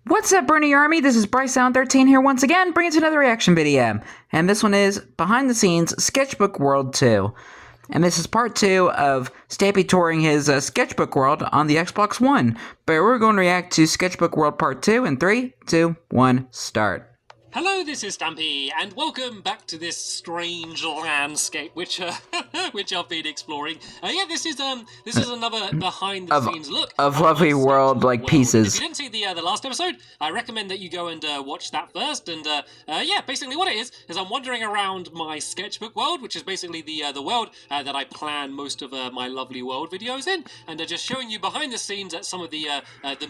What's up, Bernie Army? This is BryceAllen13 here once again, bringing to another reaction video. And this one is Behind the Scenes Sketchbook World 2. And this is part 2 of Stampy touring his Sketchbook World on the Xbox One. But we're going to react to Sketchbook World Part 2 in 3, 2, 1, start. Hello, this is Stampy, and welcome back to this strange landscape which which I've been exploring. Yeah, this is another behind the scenes look of lovely world like pieces. If you didn't see the last episode, I recommend that you go and watch that first. And yeah, basically what it is I'm wandering around my sketchbook world, which is basically the world that I plan most of my lovely world videos in, and just showing you behind the scenes at some of the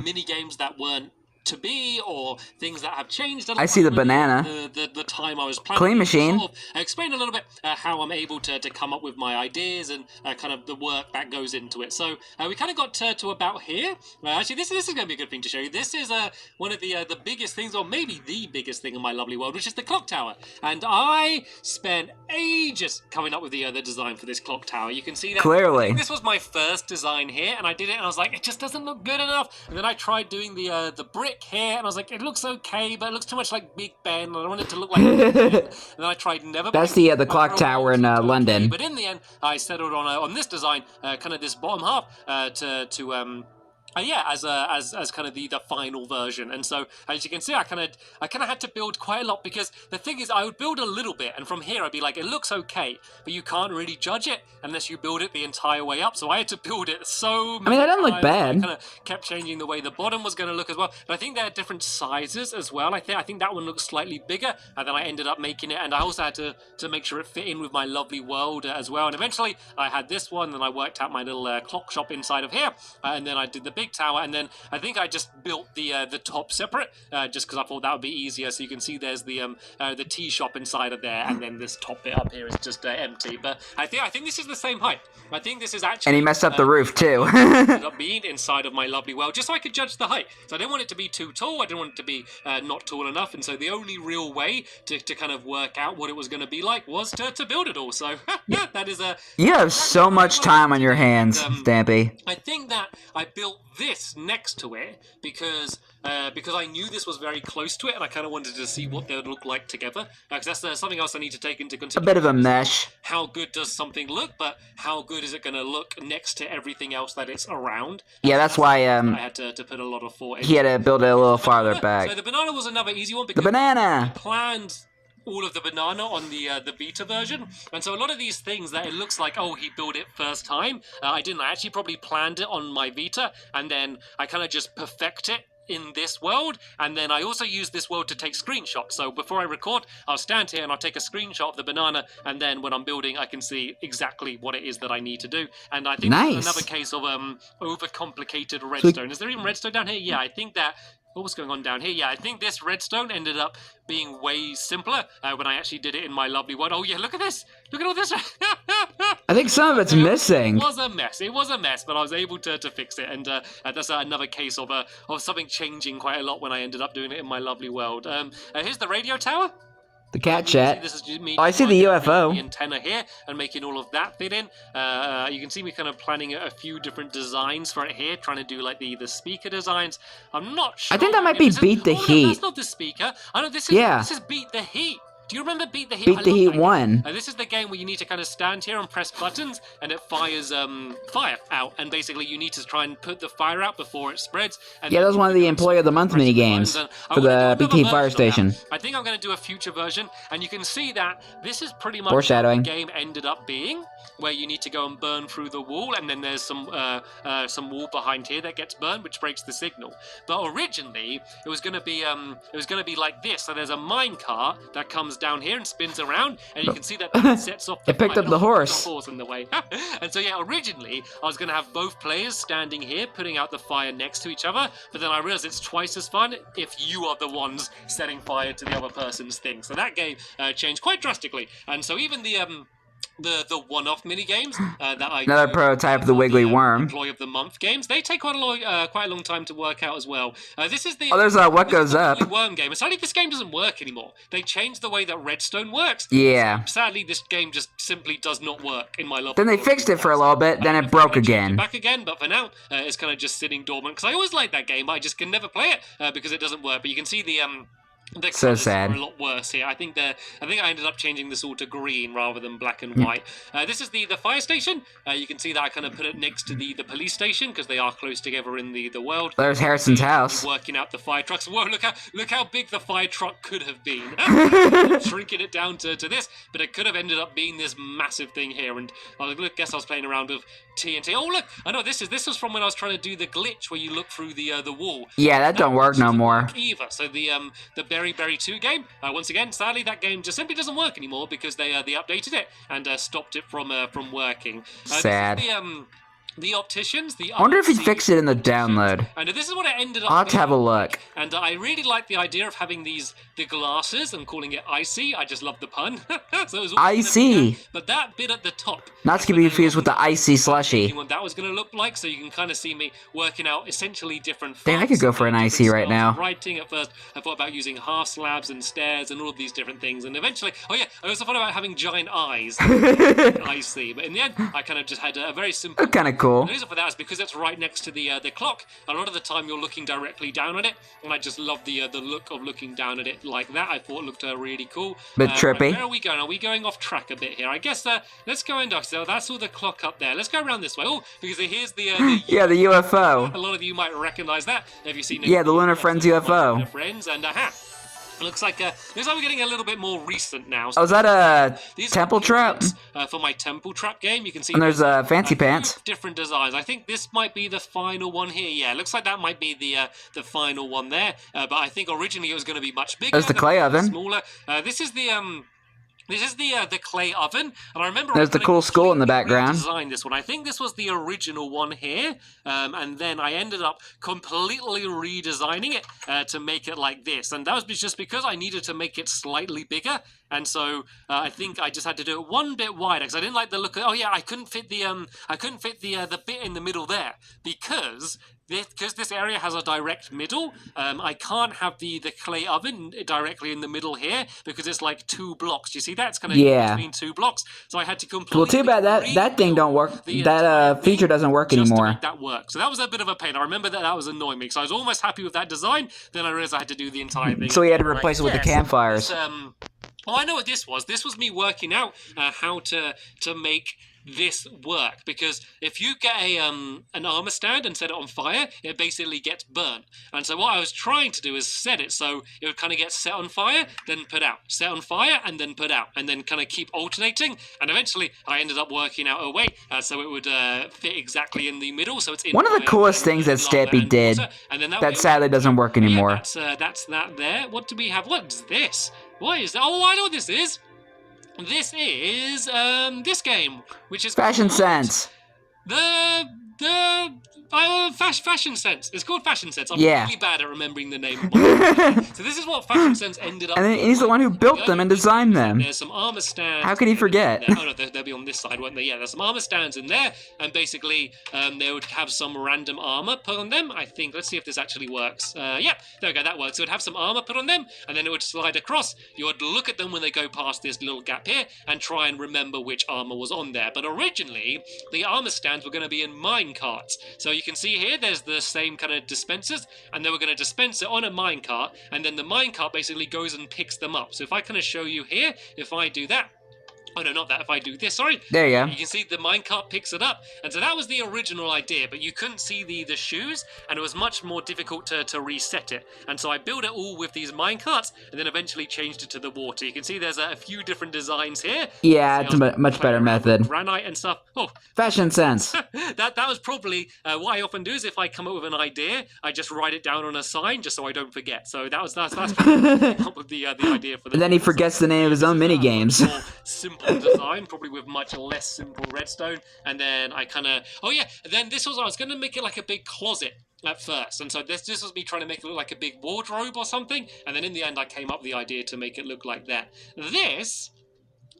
mini games that weren't to be, or things that have changed a little. I see the banana. The time I was planning. Clean machine. Sort of explain a little bit how I'm able to come up with my ideas and kind of the work that goes into it. So we kind of got to about here. Actually, this is going to be a good thing to show you. This is one of the biggest things, or maybe the biggest thing in my lovely world, which is the clock tower. And I spent ages coming up with the design for this clock tower. You can see that. Clearly. This was my first design here, and I did it, and I was like, it just doesn't look good enough. And then I tried doing the brick here, and I was like, it looks okay, but it looks too much like Big Ben, and I want it to look like Big Ben. And then I tried Never. That's the clock tower in London. But in the end, I settled on this design, kind of this bottom half, yeah, as kind of the final version. And so as you can see, I kind of had to build quite a lot, because the thing is, I would build a little bit, and from here I'd be like, it looks okay, but you can't really judge it unless you build it the entire way up. So I had to build it so many that doesn't look bad. I kind of kept changing the way the bottom was going to look as well. But I think there are different sizes as well. I think that one looks slightly bigger, and then I ended up making it, and I also had to make sure it fit in with my lovely world as well. And eventually I had this one, and I worked out my little clock shop inside of here, and then I did the big tower, and then I think I just built the top separate, just because I thought that would be easier. So you can see there's the tea shop inside of there, and then this top bit up here is just empty. But I think this is the same height. I think this is actually. And he messed up the roof too. Ended up being inside of my lovely world, just so I could judge the height. So I didn't want it to be too tall. I didn't want it to be not tall enough. And so the only real way to kind of work out what it was going to be like was to build it all. So that is a. You have so much time on your hands, Stampy. I think that I built this next to it because I knew this was very close to it, and I kind of wanted to see what they would look like together. Because that's something else I need to take into consideration. A bit of a mesh. How good does something look, but how good is it going to look next to everything else that it's around? Yeah, that's why I had to put a lot of thought in. He had to build it a little farther back. So the banana was another easy one, because the banana! I planned all of the banana on the beta version, and so a lot of these things that it looks like, oh, he built it first time, I didn't. I actually probably planned it on my Vita, and then I kind of just perfect it in this world, and then I also use this world to take screenshots. So before I record, I'll stand here and I'll take a screenshot of the banana, and then when I'm building, I can see exactly what it is that I need to do. And I think that's another case of overcomplicated redstone. Is there even redstone down here? Yeah, I think that. What was going on down here? Yeah, I think this redstone ended up being way simpler when I actually did it in my lovely world. Oh yeah, look at this! Look at all this! I think some of it's missing. It was a mess. It was a mess, but I was able to fix it, and that's another case of something changing quite a lot when I ended up doing it in my lovely world. Here's the radio tower. The cat chat. This is me. Oh, I see the UFO. The antenna here, and making all of that fit in. You can see me kind of planning a few different designs for it here, trying to do like the speaker designs. I'm not sure. I think that might be Beat the Heat. No, that's not the speaker. I know this is. Yeah. This is Beat the Heat. Do you remember Beat the Heat? Beat the Heat 1. This is the game where you need to kind of stand here and press buttons, and it fires fire out, and basically you need to try and put the fire out before it spreads. And yeah, that was one of the Employee of the Month mini games for the BT Fire Station. I think I'm going to do a future version, and you can see that this is pretty much foreshadowing. What the game ended up being, where you need to go and burn through the wall, and then there's some wall behind here that gets burned, which breaks the signal. But originally it was going to be like this. So there's a minecart that comes down here and spins around, and you can see that sets off the it picked up the horse. In the way. And so yeah, originally I was going to have both players standing here putting out the fire next to each other, but then I realized it's twice as fun if you are the ones setting fire to the other person's thing. So that game changed quite drastically, and so even the one-off mini games that I Another do, prototype of the for Wiggly Worm. Employee of the Month games. They take quite a long time to work out as well. This is the Oh, there's What Goes Up. Wiggly Worm game. And sadly, this game doesn't work anymore. They changed the way that Redstone works. Yeah. So, sadly, this game just simply does not work in my love. Then they fixed it for a little bit, then it broke again. Back again, but for now, it's kind of just sitting dormant because I always like that game. But I just can never play it because it doesn't work. But you can see the So sad. Are a lot worse here. I think I ended up changing this all to green rather than black and white. This is the fire station. You can see that I kind of put it next to the police station because they are close together in the world. There's Harrison's house. Working out the fire trucks. Whoa! Look how big the fire truck could have been. Shrinking it down to this, but it could have ended up being this massive thing here. And I guess I was playing around with TNT. Oh look! I know this was from when I was trying to do the glitch where you look through the wall. Yeah, that don't work no more. Either. So the Berry 2 game, once again, sadly that game just simply doesn't work anymore because they updated it and stopped it from working. Sad. This is the opticians. I wonder if he fixed it in the download. And this is what it ended up I'll have to have a look. And I really like the idea of having the glasses and calling it icy. I just love the pun. So it was icy. But that bit at the top. Not to be confused with the icy slushy. What that was going to look like, so you can kind of see me working out essentially different. Dang, I could go for an icy right now. Writing at first, I thought about using half slabs and stairs and all of these different things, and eventually, oh yeah, I also thought about having giant eyes. Icy, but in the end, I kind of just had a very simple. Kind of cool. The reason for that is because it's right next to the clock. A lot of the time, you're looking directly down at it, and I just love the look of looking down at it like that. I thought it looked really cool. Bit trippy. Where are we going? Are we going off track a bit here? I guess let's go in. So that's all the clock up there. Let's go around this way. Oh, because here's the yeah, the UFO. A lot of you might recognize that. Have you seen it? Yeah, the Lunar Friends UFO. Friends and looks like we're getting a little bit more recent now. Oh, is that a temple trap? For my temple trap game, you can see. And there's fancy pants. Different designs. I think this might be the final one here. Yeah, it looks like that might be the final one there. But I think originally it was going to be much bigger. There's the clay oven. Smaller. This is the clay oven, and I remember there's the cool skull in the background. Designed this one. I think this was the original one here, and then I ended up completely redesigning it to make it like this, and that was just because I needed to make it slightly bigger, and so I think I just had to do it one bit wider because I didn't like the look of. Oh yeah, I couldn't fit the bit in the middle there because this area has a direct middle. I can't have the clay oven directly in the middle here because it's like 2 blocks. Do you see that? It's kind of between 2 blocks. So I had to completely. Well, too bad that thing don't work. That feature doesn't work anymore. To make that work. So that was a bit of a pain. I remember that was annoying me. So I was almost happy with that design. Then I realized I had to do the entire thing. So we had to replace it with the campfires. Oh, I know what this was. This was me working out how to make this work, because if you get an armor stand and set it on fire, it basically gets burnt. And so what I was trying to do is set it so it would kind of get set on fire, then put out, set on fire, and then put out, and then kind of keep alternating. And eventually I ended up working out a way so it would fit exactly in the middle. So it's in one of the coolest things that Stampy did that sadly doesn't work anymore. Yeah, that's that there. What do we have? What's this? What is that? Oh, I know what this is. This is this game, which is Fashion Sense. Fashion Sense. It's called Fashion Sense. I'm yeah. really bad at remembering the name of my So this is what Fashion Sense ended up. And he's the one who built them and designed them. There's some armor stands. How could he forget? Oh no, they'll be on this side, won't they? Yeah, there's some armor stands in there, and basically they would have some random armor put on them. I think. Let's see if this actually works. Yeah, there we go. That works. So it would have some armor put on them, and then it would slide across. You would look at them when they go past this little gap here, and try and remember which armor was on there. But originally, the armor stands were going to be in mine carts. So you can see here, there's the same kind of dispensers, and they were going to dispense it on a minecart, and then the minecart basically goes and picks them up. So if I kind of show you here, if I do that, oh no, not that, if I do this, sorry. There you go. You can see the minecart picks it up. And so that was the original idea, but you couldn't see the shoes, and it was much more difficult to reset it. And so I built it all with these minecarts, and then eventually changed it to the water. You can see there's a few different designs here. Yeah, it's a much better method. Granite and stuff. Oh. Fashion Sense. that was probably what I often do is if I come up with an idea, I just write it down on a sign just so I don't forget. So that's up with the idea for the. And then he forgets the name of his own mini games. Simple design, probably with much less simple redstone, and then I kind of then this was I was going to make it like a big closet at first, and so this was me trying to make it look like a big wardrobe or something, and then in the end I came up with the idea to make it look like that. This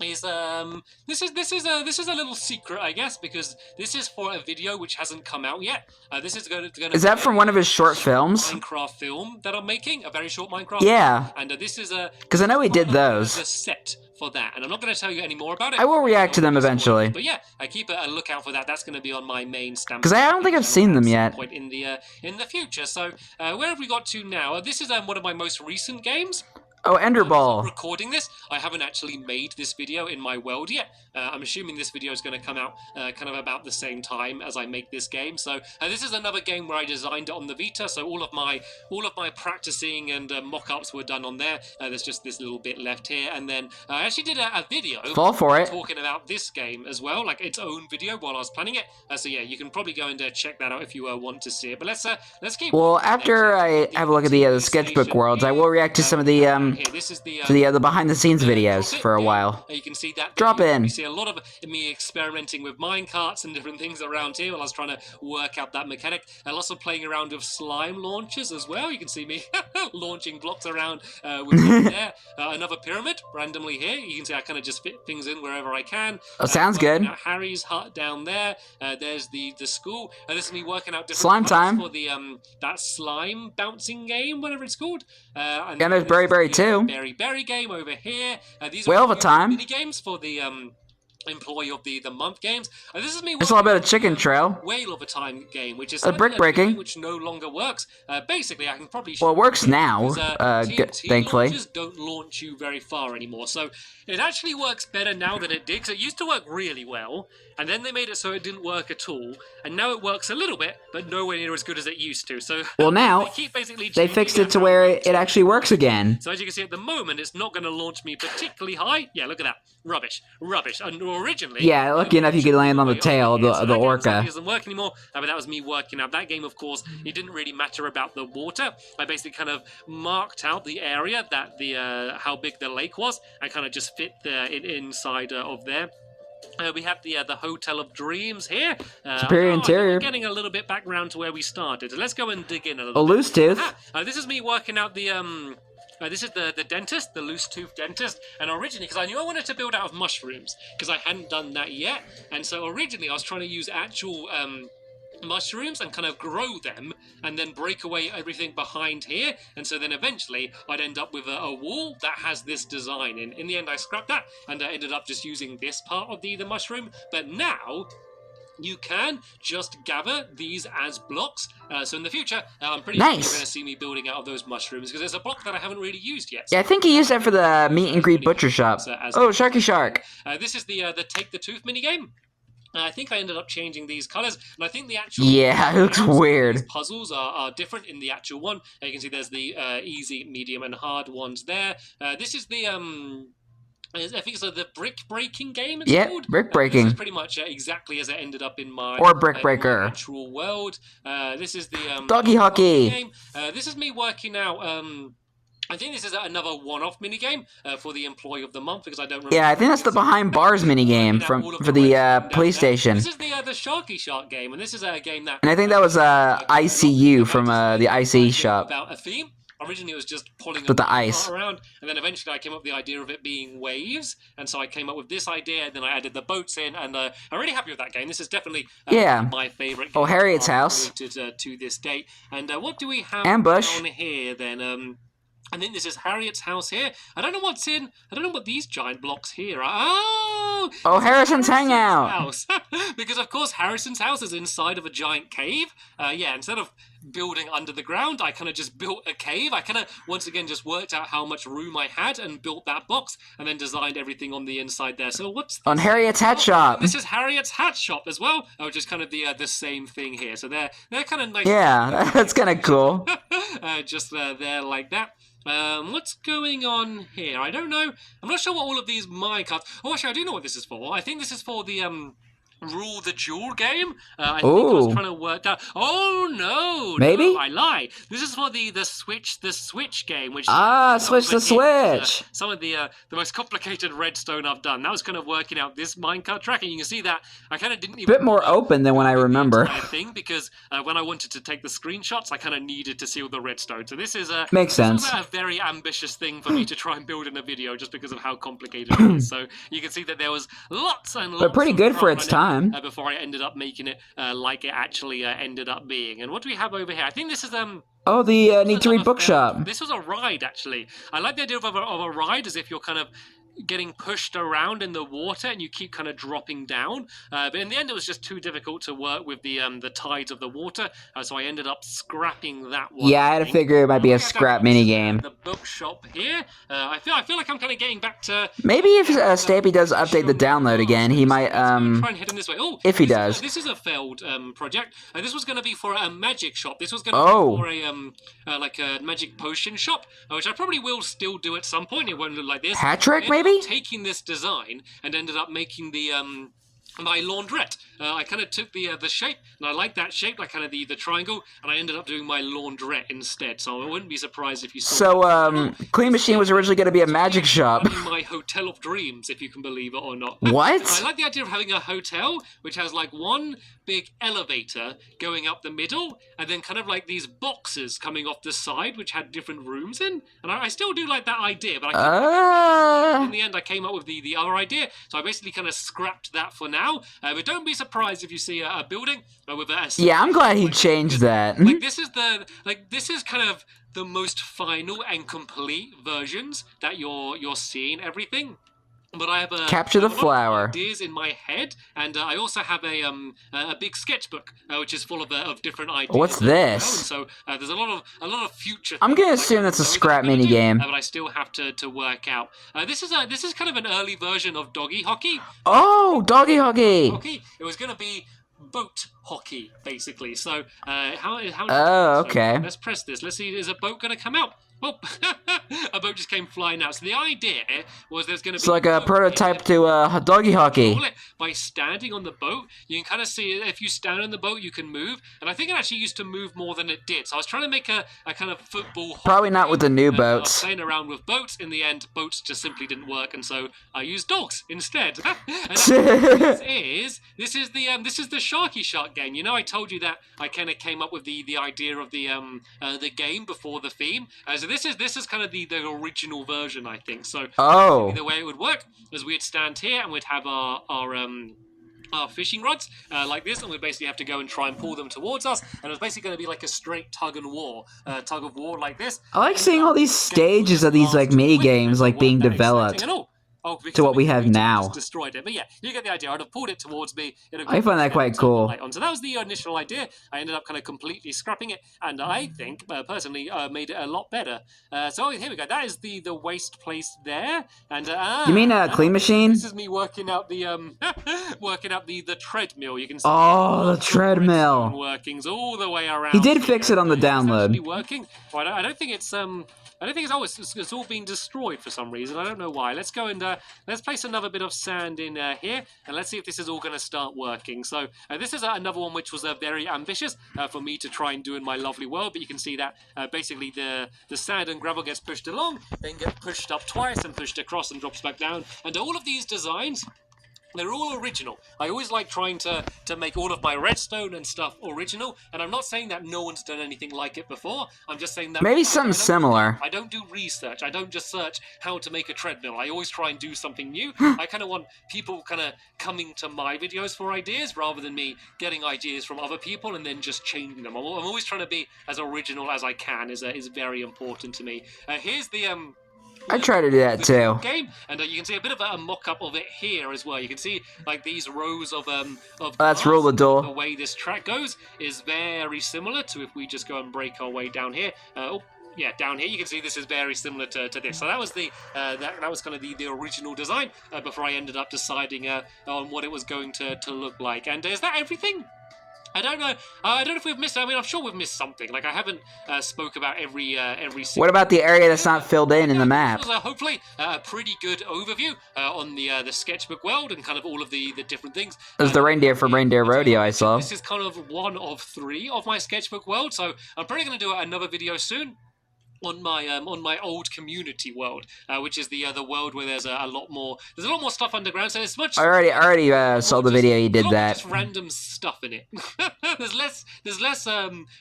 is this is a little secret, I guess, because this is for a video which hasn't come out yet. This is going to Is that from one of his short films? Minecraft film that I'm making, a very short Minecraft. Yeah. Film, and this is a because I know he did those. The set for that, and I'm not going to tell you any more about it. I will react to them eventually. But yeah, I keep a lookout for that. That's going to be on my main Stampy. Because I don't think I've seen them yet. Point in the future. So where have we got to now? This is one of my most recent games. Oh, Ender Ball. Recording this, I haven't actually made this video in my world yet. I'm assuming this video is going to come out kind of about the same time as I make this game. So this is another game where I designed it on the Vita. So all of my practicing and mock-ups were done on there. There's just this little bit left here, and then I actually did a video. Fall for it. Talking about this game as well, like its own video while I was planning it. So yeah, you can probably go and check that out if you want to see it. But let's keep. Well, after I have a look at the Sketchbook worlds, I will react to some of the this is the behind-the-scenes videos for a while. You can see that. Drop in. You see a lot of me experimenting with minecarts and different things around here while I was trying to work out that mechanic. And also playing around with slime launchers as well. You can see me launching blocks around with there. Another pyramid randomly here. You can see I kind of just fit things in wherever I can. Oh, sounds good. Harry's hut down there. There's the school. This is me working out different slime time for the that slime bouncing game, whatever it's called. And there's Berry too. Berry game over here. These Whale are of a time. mini games for the Employee of the Month games. This is me. There's a little bit of Chicken Trail. Whale of a Time game, which is a brick breaking, which no longer works. Basically, I can probably. Well, it works now. Thankfully, launchers don't launch you very far anymore, so it actually works better now than it did. Because it used to work really well, and then they made it so it didn't work at all, and now it works a little bit, but nowhere near as good as it used to. So well, now they fixed it to where it actually works again. So as you can see at the moment, it's not going to launch me particularly high. Yeah, look at that. Rubbish. And originally... Yeah, lucky enough you could land on the tail, the orca. It doesn't work anymore, but that was me working out. That game, of course, it didn't really matter about the water. I basically kind of marked out the area that how big the lake was, and kind of just fit it inside of there. We have the Hotel of Dreams here. Superior interior. We're getting a little bit back round to where we started. Let's go and dig in a little bit. Loose tooth. This is me working out the... this is the dentist, the loose tooth dentist, and originally, because I knew I wanted to build out of mushrooms, because I hadn't done that yet, and so originally I was trying to use actual mushrooms and kind of grow them, and then break away everything behind here, and so then eventually I'd end up with a wall that has this design. In the end, I scrapped that, and I ended up just using this part of the mushroom, but now... you can just gather these as blocks. So in the future, I'm pretty sure you're going to see me building out of those mushrooms, because there's a block that I haven't really used yet. So yeah, I think he used that for the meet and greet butcher shop. Oh, Sharky Shark. This is the Take the Tooth minigame. I think I ended up changing these colors, and I think the actual... yeah, it looks weird. Puzzles are different in the actual one. You can see there's the easy, medium, and hard ones there. This is the... I think it's the brick breaking game. Yeah, brick breaking. This is pretty much exactly as it ended up in my brick breaker actual world. This is the doggy hockey game. This is me working out. I think this is another one-off minigame for the Employee of the Month, because I don't remember. Yeah, I think that's the Behind Bars minigame for the PlayStation. This is the Sharky Shark game, and this is a game that. And I think that was ICU from the IC shop. About a theme. Originally, it was just pulling with the ice around, and then eventually I came up with the idea of it being waves, and so I came up with this idea, and then I added the boats in, and I'm really happy with that game. This is definitely my favorite game. Oh, Harriet's house. To this date. And what do we have Ambush down here, then? I think this is Harriet's house here. I don't know what's in... I don't know what these giant blocks here are. Oh, Harrison's hangout. House. Because, of course, Harrison's house is inside of a giant cave. Yeah, instead of building under the ground, I kind of just built a cave. I kind of, once again, just worked out how much room I had and built that box, and then designed everything on the inside there. So what's this? On Harriet's Hat Shop. This is Harriet's Hat Shop as well, which is kind of the same thing here. So they're kind of nice. Yeah, that's kind of cool. Just there like that. What's going on here? I don't know. I'm not sure what all of these minecarts... Oh, actually, I do know what this is for. I think this is for the Rule the Jewel game. I think I was trying to work out. Oh no, Maybe? no, I lie. This is for the Switch game, which Switch the Switch. some of the most complicated redstone I've done. That was kind of working out this minecart track, and you can see that I kind of didn't even bit more open than when I remember. the thing because when I wanted to take the screenshots, I kind of needed to see all the redstone. So this is makes sense. This was a very ambitious thing for me to try and build in a video, just because of how complicated it is. So you can see that there was lots and lots. But pretty good for its time. Before I ended up making it like it actually ended up being. And what do we have over here? I think this is oh, the Need to Read bookshop. This was a ride, actually. I like the idea of a ride as if you're kind of getting pushed around in the water and you keep kind of dropping down. But in the end, it was just too difficult to work with the tides of the water, so I ended up scrapping that one. Yeah, I had to figure it might be a scrap mini game. The bookshop here. I feel like I'm kind of getting back to. Maybe if Stampy does update the download again, he might try and hit him this way. Oh, if he does. This is a failed project. This was going to be for a magic shop. This was going to be for a like a magic potion shop, which I probably will still do at some point. It won't look like this. Patrick, maybe? Taking this design and ended up making the my laundrette. I kind of took the shape, and I like that shape, like kind of the triangle, and I ended up doing my laundrette instead. So I wouldn't be surprised if you saw. So, Clean Machine was originally going to be a magic shop. My hotel of dreams, if you can believe it or not. What? I like the idea of having a hotel which has like one big elevator going up the middle, and then kind of like these boxes coming off the side, which had different rooms in. And I still do like that idea, but in the end, I came up with the other idea. So I basically kind of scrapped that for now. But don't be surprised if you see a building with a. Yeah, I'm glad he changed that. Like this is kind of the most final and complete versions that you're seeing everything. But I have capture the flower ideas in my head, and I also have a big sketchbook which is full of different ideas. What's this? So there's a lot of future. I'm gonna assume that's a scrap mini game, but I still have to work out. This is kind of an early version of doggy hockey. Oh, doggy hockey! Hockey. It was gonna be boat hockey, basically. So how? Oh, okay. So let's press this. Let's see. Is a boat gonna come out? Oh, a boat just came flying out. So the idea was there's going to be... It's like a prototype to doggy hockey. By standing on the boat, you can kind of see if you stand on the boat, you can move. And I think it actually used to move more than it did. So I was trying to make a kind of football... Probably not with the new boats. I was playing around with boats. In the end, boats just simply didn't work. And so I used dogs instead. And this is the Sharky Shark game. You know, I told you that I kind of came up with the idea of the game before the theme. So this is kind of the original version, I think. So the way it would work is we'd stand here and we'd have our fishing rods like this, and we'd basically have to go and try and pull them towards us, and it was basically going to be like a straight tug of war like this. I like seeing all these stages of these like mini games like being developed to what we have now. Destroyed it, but yeah, you get the idea. I'd have pulled it towards me. I find that quite cool. So that was the initial idea. I ended up kind of completely scrapping it, and I think personally made it a lot better. So here we go. That is the waste place there, and you mean a Clean Machine? This is me working out the the treadmill. You can see the treadmill workings all the way around. He did fix it on the download. It's working. Well, I don't think it's it's all been destroyed for some reason. I don't know why. Let's go and let's place another bit of sand in here, and let's see if this is all going to start working. So this is another one which was very ambitious for me to try and do in my lovely world. But you can see that basically the sand and gravel gets pushed along, then get pushed up twice and pushed across and drops back down. And all of these designs, they're all original. I always like trying to make all of my redstone and stuff original, and I'm not saying that no one's done anything like it before. I'm just saying that maybe something similar. I don't do research. I don't just search how to make a treadmill. I always try and do something new. I kind of want people kind of coming to my videos for ideas rather than me getting ideas from other people and then just changing them. I'm always trying to be as original as I can. Is very important to me. Here's the I try to do that too. Game, and you can see a bit of a mock-up of it here as well. You can see like these rows of that's roll the door. The way this track goes is very similar to if we just go and break our way down here. Yeah, down here you can see this is very similar to this. So that was that was kind of the original design before I ended up deciding on what it was going to look like. And is that everything? I don't know. I don't know if we've missed. I mean, I'm sure we've missed something. Like I haven't spoke about every. What about the area that's not filled in the map? This was hopefully a pretty good overview on the sketchbook world and kind of all of the different things. There's the reindeer from Reindeer Rodeo I saw. This is kind of one of 3 of my sketchbook world, so I'm probably going to do another video soon on my old community world, which is the world where there's a lot more stuff underground. So it's much. I already saw the video you did that. Just random stuff in it. there's less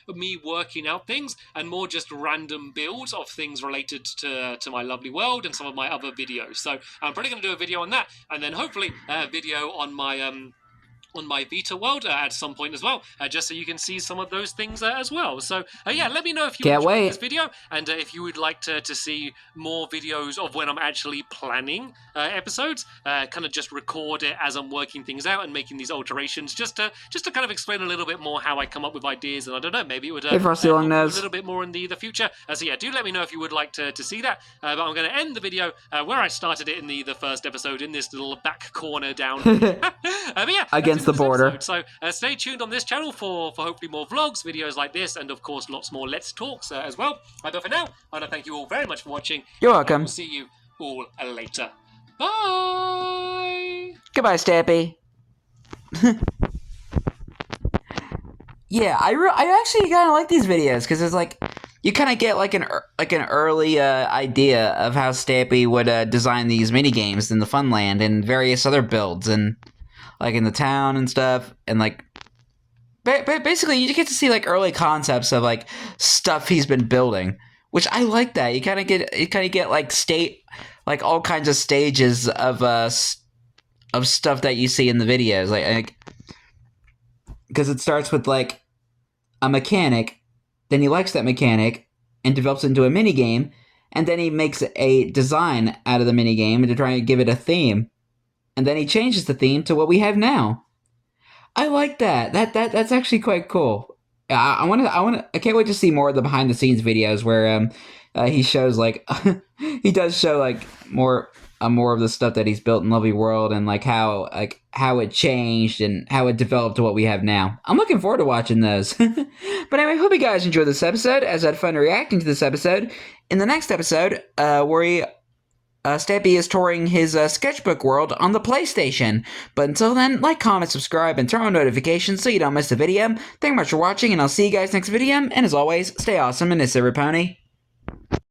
me working out things and more just random builds of things related to my lovely world and some of my other videos. So I'm probably going to do a video on that, and then hopefully a video on my Vita world at some point as well, just so you can see some of those things as well. So yeah, let me know if you enjoyed this video, and if you would like to see more videos of when I'm actually planning episodes, kind of just record it as I'm working things out and making these alterations, just to kind of explain a little bit more how I come up with ideas, and I don't know, maybe it would help a little bit more in the future. So yeah, do let me know if you would like to see that, but I'm going to end the video where I started it in the first episode, in this little back corner down. But yeah, against the border. Episode. So stay tuned on this channel for hopefully more vlogs, videos like this, and of course lots more Let's Talks as well. But for now, I want to thank you all very much for watching. You're welcome. We'll see you all later. Bye! Goodbye, Stampy. Yeah, I actually kind of like these videos, because it's like, you kind of get like an early idea of how Stampy would design these mini games in the Funland and various other builds, and like in the town and stuff, and like basically you get to see like early concepts of like stuff he's been building, which I like. That you kind of get like all kinds of stages of stuff that you see in the videos, like because it starts with like a mechanic, then he likes that mechanic and develops it into a mini game, and then he makes a design out of the mini game to try and give it a theme. And then he changes the theme to what we have now. I like that. That's actually quite cool. I can't wait to see more of the behind the scenes videos where he shows like he does show like more of the stuff that he's built in Lovely World, and like how it changed and how it developed to what we have now. I'm looking forward to watching those. But anyway, I hope you guys enjoyed this episode, as I had fun reacting to this episode. In the next episode, where Stampy is touring his sketchbook world on the PlayStation. But until then, like, comment, subscribe, and turn on notifications so you don't miss a video. Thank you much for watching, and I'll see you guys next video. And as always, stay awesome, and this is Pony.